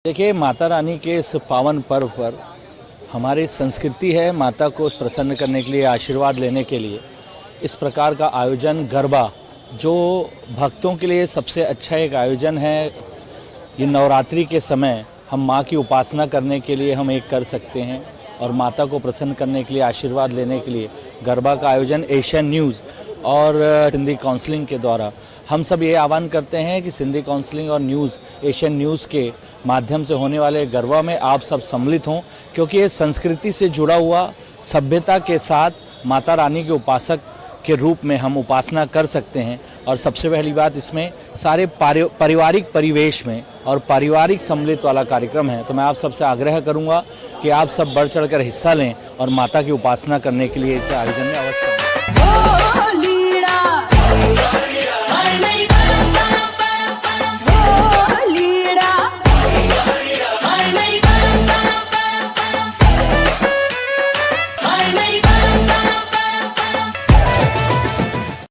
देखिए, माता रानी के इस पावन पर्व पर हमारी संस्कृति है माता को प्रसन्न करने के लिए, आशीर्वाद लेने के लिए इस प्रकार का आयोजन गरबा, जो भक्तों के लिए सबसे अच्छा एक आयोजन है। ये नवरात्रि के समय हम माँ की उपासना करने के लिए हम एक कर सकते हैं और माता को प्रसन्न करने के लिए, आशीर्वाद लेने के लिए गरबा का आयोजन एशियन न्यूज़ और सिंधी काउंसलिंग के द्वारा हम सब ये आह्वान करते हैं कि सिंधी काउंसलिंग और न्यूज़ एशियन न्यूज़ के माध्यम से होने वाले गरबा में आप सब सम्मिलित हों, क्योंकि ये संस्कृति से जुड़ा हुआ, सभ्यता के साथ माता रानी के उपासक के रूप में हम उपासना कर सकते हैं। और सबसे पहली बात, इसमें सारे पारिवारिक परिवेश में और पारिवारिक सम्मिलित वाला कार्यक्रम है। तो मैं आप सबसे आग्रह करूंगा कि आप सब बढ़ चढ़कर हिस्सा लें और माता की उपासना करने के लिए इस आयोजन में अवश्य